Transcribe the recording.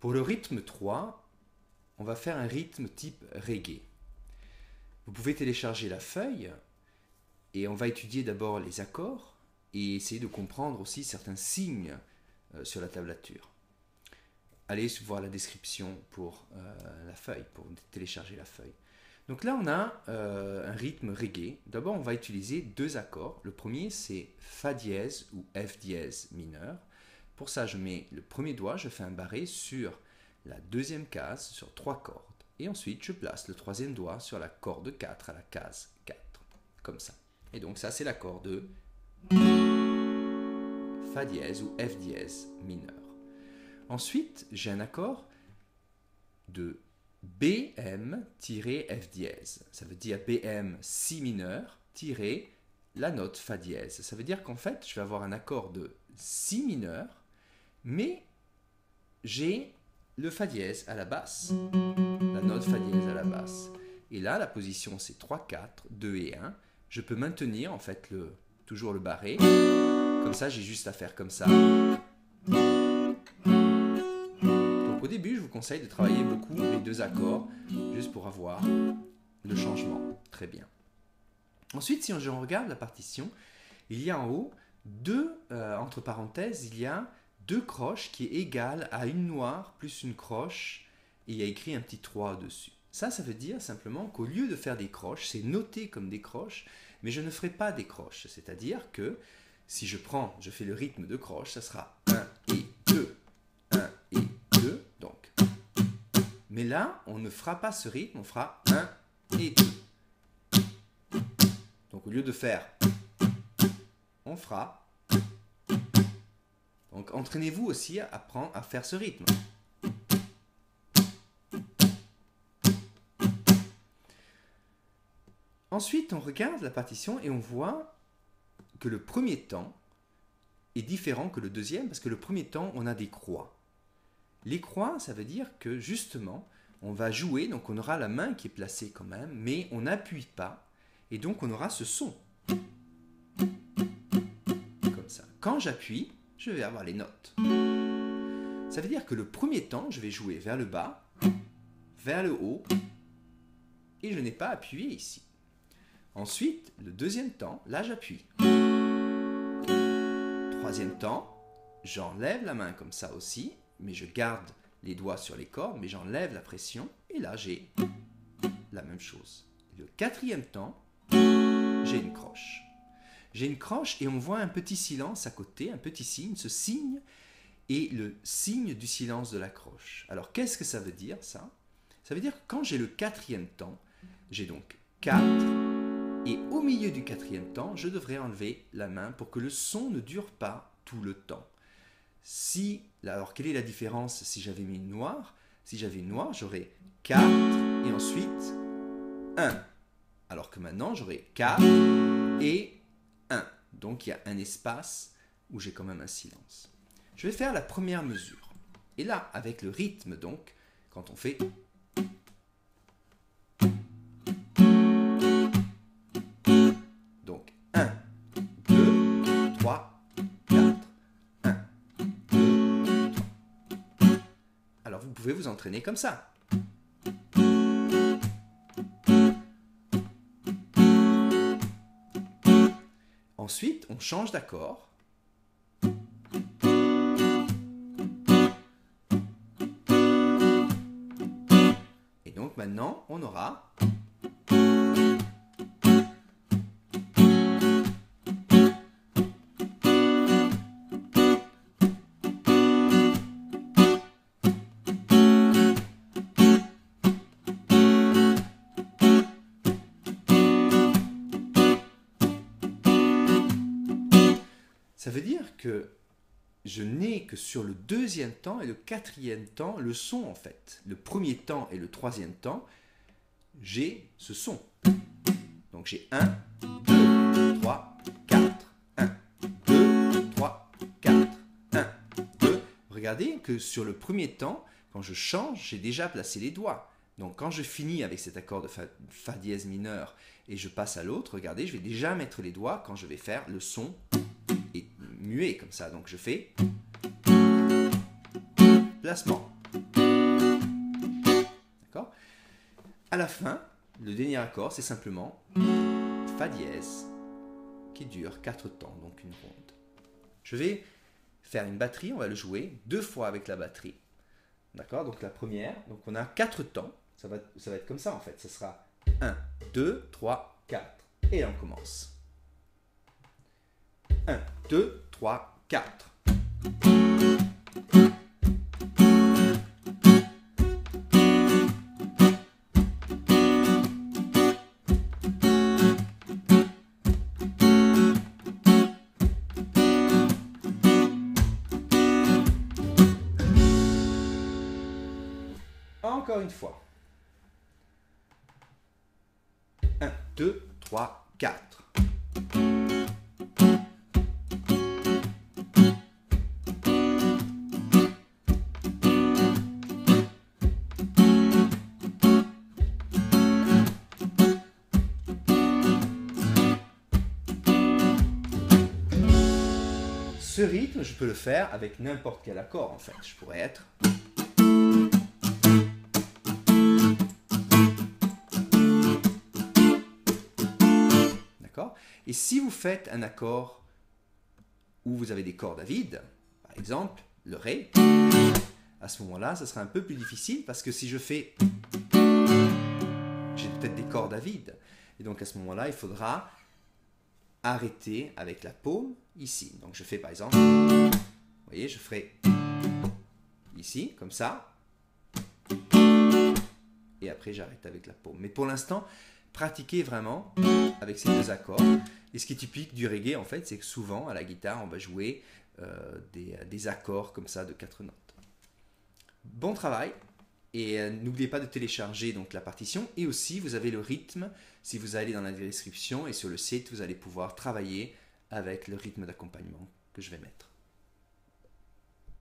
Pour le rythme 3, on va faire un rythme type reggae. Vous pouvez télécharger la feuille et on va étudier d'abord les accords et essayer de comprendre aussi certains signes sur la tablature. Allez voir la description pour la feuille, pour télécharger la feuille. Donc là, on a un rythme reggae. D'abord, on va utiliser deux accords. Le premier, c'est Fa dièse ou F dièse mineur. Pour ça, je mets le premier doigt, je fais un barré sur la deuxième case, sur 3 cordes. Et ensuite, je place le troisième doigt sur la corde 4 à la case 4, comme ça. Et donc ça, c'est l'accord de Fa dièse ou F dièse mineur. Ensuite, j'ai un accord de BM-F dièse. Ça veut dire BM si mineur la note Fa dièse. Ça veut dire qu'en fait, je vais avoir un accord de si mineur, mais j'ai le Fa dièse à la basse, la note Fa dièse à la basse. Et là, la position, c'est 3, 4, 2 et 1. Je peux maintenir en fait toujours le barré. Comme ça, j'ai juste à faire comme ça. Donc au début, je vous conseille de travailler beaucoup les deux accords, juste pour avoir le changement. Très bien. Ensuite, si je regarde la partition, il y a en haut entre parenthèses, il y a 2 croches qui est égale à une noire plus une croche, et il y a écrit un petit 3 dessus. Ça veut dire simplement qu'au lieu de faire des croches, c'est noté comme des croches, mais je ne ferai pas des croches. C'est-à-dire que si je fais le rythme de croche, ça sera 1 et 2, 1 et 2, donc. Mais là, on ne fera pas ce rythme, on fera 1 et 2. Donc au lieu de faire, on fera. Donc entraînez-vous aussi à apprendre à faire ce rythme. Ensuite, on regarde la partition et on voit que le premier temps est différent que le deuxième, parce que le premier temps, on a des croix. Les croix, ça veut dire que justement, on va jouer, donc on aura la main qui est placée quand même, mais on n'appuie pas, et donc on aura ce son. Comme ça. Quand j'appuie, je vais avoir les notes. Ça veut dire que le premier temps, je vais jouer vers le bas, vers le haut, et je n'ai pas appuyé ici. Ensuite, le deuxième temps, là j'appuie. Troisième temps, j'enlève la main comme ça aussi, mais je garde les doigts sur les cordes, mais j'enlève la pression, et là j'ai la même chose. Le quatrième temps, j'ai une croche. J'ai une croche et on voit un petit silence à côté, un petit signe. Ce signe est le signe du silence de la croche. Alors qu'est-ce que ça veut dire ça? Ça veut dire que quand j'ai le quatrième temps, j'ai donc 4, et au milieu du quatrième temps, je devrais enlever la main pour que le son ne dure pas tout le temps. Alors quelle est la différence si j'avais mis une noire? Si j'avais une noire, j'aurais 4 et ensuite 1. Alors que maintenant, j'aurai 4 et 1. Donc il y a un espace où j'ai quand même un silence. Je vais faire la première mesure. Et là, avec le rythme, donc, quand on fait... Donc 1, 2, 3, 4. 1, 2, 3. Alors vous pouvez vous entraîner comme ça. Ensuite, on change d'accord. Et donc maintenant, on aura... Ça veut dire que je n'ai que sur le deuxième temps et le quatrième temps le son en fait. Le premier temps et le troisième temps, j'ai ce son. Donc j'ai 1, 2, 3, 4, 1, 2, 3, 4, 1, 2. Regardez que sur le premier temps, quand je change, j'ai déjà placé les doigts. Donc quand je finis avec cet accord de Fa dièse mineur et je passe à l'autre, regardez, je vais déjà mettre les doigts quand je vais faire le son et muet comme ça. Donc je fais placement. D'accord? À la fin, le dernier accord, c'est simplement Fa dièse qui dure 4 temps, donc une ronde. Je vais faire une batterie, on va le jouer 2 fois avec la batterie. D'accord? Donc la première, donc on a 4 temps, ça va être comme ça en fait, ça sera 1, 2, 3, 4. Et là on commence. 1, 2, 3, 4. Encore une fois. 1, 2, 3, 4. Ce rythme, je peux le faire avec n'importe quel accord en fait. Je pourrais être... D'accord? Et si vous faites un accord où vous avez des cordes à vide, par exemple le Ré, à ce moment-là, ça sera un peu plus difficile parce que si je fais... J'ai peut-être des cordes à vide. Et donc à ce moment-là, il faudra arrêter avec la paume ici. Donc je fais par exemple... Vous voyez, je ferai ici, comme ça. Et après, j'arrête avec la paume. Mais pour l'instant, pratiquez vraiment avec ces deux accords. Et ce qui est typique du reggae, en fait, c'est que souvent, à la guitare, on va jouer des accords comme ça de 4 notes. Bon travail. Et n'oubliez pas de télécharger donc la partition. Et aussi, vous avez le rythme. Si vous allez dans la description et sur le site, vous allez pouvoir travailler avec le rythme d'accompagnement que je vais mettre.